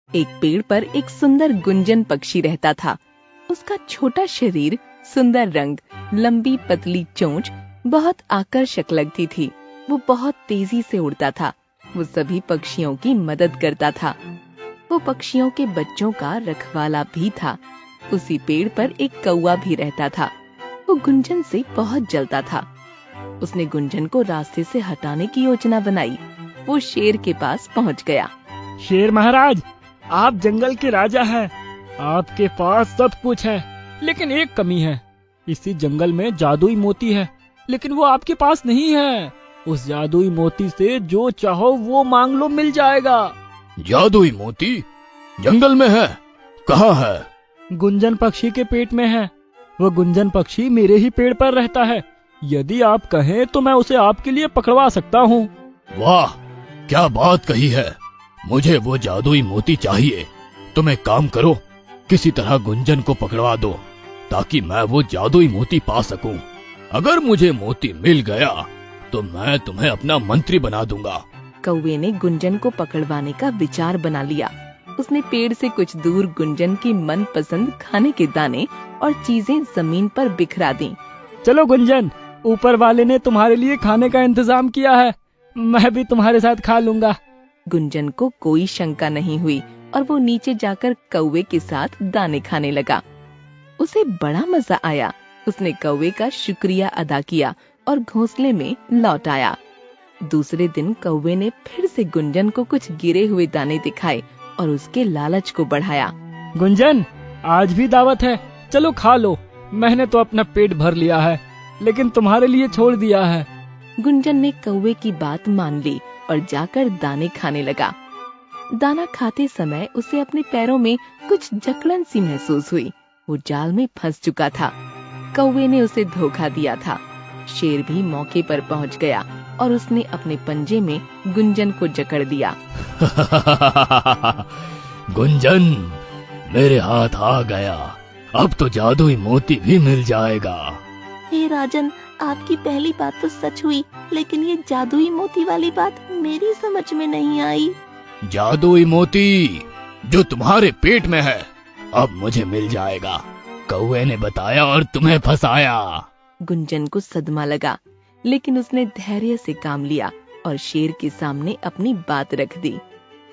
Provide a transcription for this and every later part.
एक पेड़ पर एक सुंदर गुंजन पक्षी रहता था। उसका छोटा शरीर, सुंदर रंग, लंबी पतली चोंच बहुत आकर्षक लगती थी। वो बहुत तेजी से उड़ता था। वो सभी पक्षियों की मदद करता था। वो पक्षियों के बच्चों का रखवाला भी था। उसी पेड़ पर एक कौवा भी रहता था। वो गुंजन से बहुत जलता था। उसने गुंजन को रास्ते से हटाने की योजना बनाई। वो शेर के पास पहुंच गया। शेर महाराज, आप जंगल के राजा हैं। आपके पास सब कुछ है, लेकिन एक कमी है। इसी जंगल में जादुई मोती है, लेकिन वो आपके पास नहीं है। उस जादुई मोती से जो चाहो वो मांग लो, मिल जाएगा। जादुई मोती जंगल में है? कहाँ है? गुंजन पक्षी के पेट में है। वो गुंजन पक्षी मेरे ही पेड़ पर रहता है। यदि आप कहें तो मैं उसे आपके लिए पकड़वा सकता हूँ। वाह, क्या बात कही है। मुझे वो जादुई मोती चाहिए। तुम एक काम करो, किसी तरह गुंजन को पकड़वा दो ताकि मैं वो जादुई मोती पा सकूं। अगर मुझे मोती मिल गया तो मैं तुम्हें अपना मंत्री बना दूंगा। कौवे ने गुंजन को पकड़वाने का विचार बना लिया। उसने पेड़ से कुछ दूर गुंजन की मनपसंद खाने के दाने और चीजें जमीन पर बिखरा दी। चलो गुंजन, ऊपर वाले ने तुम्हारे लिए खाने का इंतजाम किया है। मैं भी तुम्हारे साथ खा लूंगा। गुंजन को कोई शंका नहीं हुई और वो नीचे जाकर कौवे के साथ दाने खाने लगा। उसे बड़ा मजा आया। उसने कौवे का शुक्रिया अदा किया और घोंसले में लौट आया। दूसरे दिन कौवे ने फिर से गुंजन को कुछ गिरे हुए दाने दिखाए और उसके लालच को बढ़ाया। गुंजन, आज भी दावत है, चलो खा लो। मैंने तो अपना पेट भर लिया है, लेकिन तुम्हारे लिए छोड़ दिया है। गुंजन ने कौवे की बात मान ली और जाकर दाने खाने लगा। दाना खाते समय उसे अपने पैरों में कुछ जकड़न सी महसूस हुई। वो जाल में फंस चुका था। कौवे ने उसे धोखा दिया था। शेर भी मौके पर पहुंच गया और उसने अपने पंजे में गुंजन को जकड़ दिया। गुंजन, मेरे हाथ आ गया। अब तो जादुई मोती भी मिल जाएगा। हे राजन, आपकी पहली बात तो सच हुई, लेकिन ये जादुई मोती वाली बात मेरी समझ में नहीं आई। जादुई मोती जो तुम्हारे पेट में है अब मुझे मिल जाएगा। कौवे ने बताया और तुम्हें फंसाया। गुंजन को सदमा लगा, लेकिन उसने धैर्य से काम लिया और शेर के सामने अपनी बात रख दी।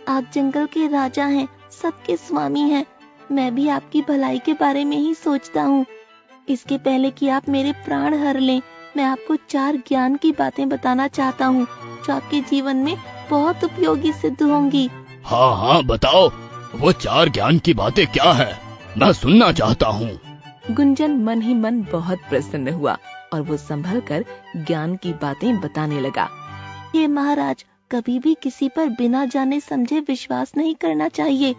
आप जंगल के राजा हैं, सबके स्वामी हैं। मैं भी आपकी भलाई के बारे में ही सोचता हूँ। इसके पहले कि आप मेरे प्राण हर लें, मैं आपको 4 ज्ञान की बातें बताना चाहता हूँ जो आपके जीवन में बहुत उपयोगी सिद्ध होंगी। हाँ हाँ, बताओ, वो 4 ज्ञान की बातें क्या है? मैं सुनना चाहता हूँ। गुंजन मन ही मन बहुत प्रसन्न हुआ और वो संभल कर ज्ञान की बातें बताने लगा। हे महाराज, कभी भी किसी पर बिना जाने समझे विश्वास नहीं करना चाहिए।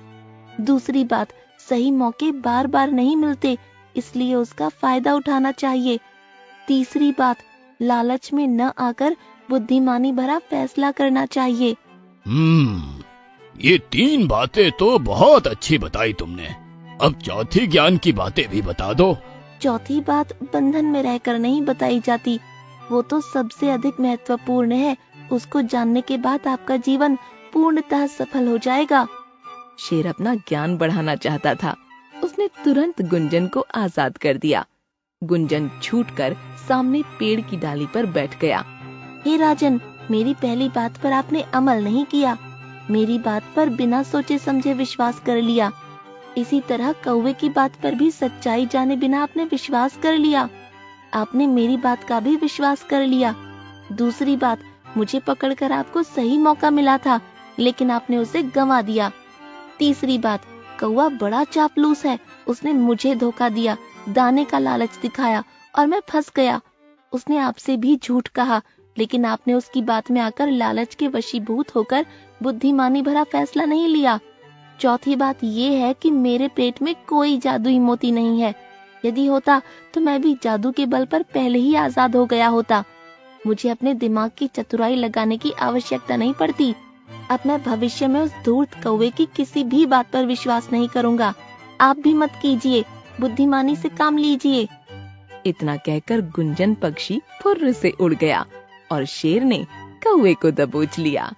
दूसरी बात, सही मौके बार बार नहीं मिलते, इसलिए उसका फायदा उठाना चाहिए। तीसरी बात, लालच में न आकर बुद्धिमानी भरा फैसला करना चाहिए। ये 3 बातें तो बहुत अच्छी बताई तुमने। अब चौथी ज्ञान की बातें भी बता दो। चौथी बात बंधन में रहकर नहीं बताई जाती, वो तो सबसे अधिक महत्वपूर्ण है। उसको जानने के बाद आपका जीवन पूर्णतः सफल हो जाएगा। शेर अपना ज्ञान बढ़ाना चाहता था। उसने तुरंत गुंजन को आजाद कर दिया। गुंजन छूटकर सामने पेड़ की डाली पर बैठ गया। हे राजन, मेरी पहली बात पर आपने अमल नहीं किया। मेरी बात पर बिना सोचे समझे विश्वास कर लिया। इसी तरह कौवे की बात पर भी सच्चाई जाने बिना आपने विश्वास कर लिया। आपने मेरी बात का भी विश्वास कर लिया। दूसरी बात, मुझे पकड़कर आपको सही मौका मिला था, लेकिन आपने उसे गंवा दिया। तीसरी बात, कौवा बड़ा चापलूस है। उसने मुझे धोखा दिया, दाने का लालच दिखाया और मैं फंस गया। उसने आपसे भी झूठ कहा, लेकिन आपने उसकी बात में आकर लालच के वशीभूत होकर बुद्धिमानी भरा फैसला नहीं लिया। चौथी बात ये है कि मेरे पेट में कोई जादुई मोती नहीं है। यदि होता तो मैं भी जादू के बल पर पहले ही आजाद हो गया होता। मुझे अपने दिमाग की चतुराई लगाने की आवश्यकता नहीं पड़ती। अब मैं भविष्य में उस धूर्त कौवे की किसी भी बात पर विश्वास नहीं करूंगा। आप भी मत कीजिए, बुद्धिमानी से काम लीजिए। इतना कहकर गुंजन पक्षी फुर्र से उड़ गया और शेर ने कौवे को दबोच लिया।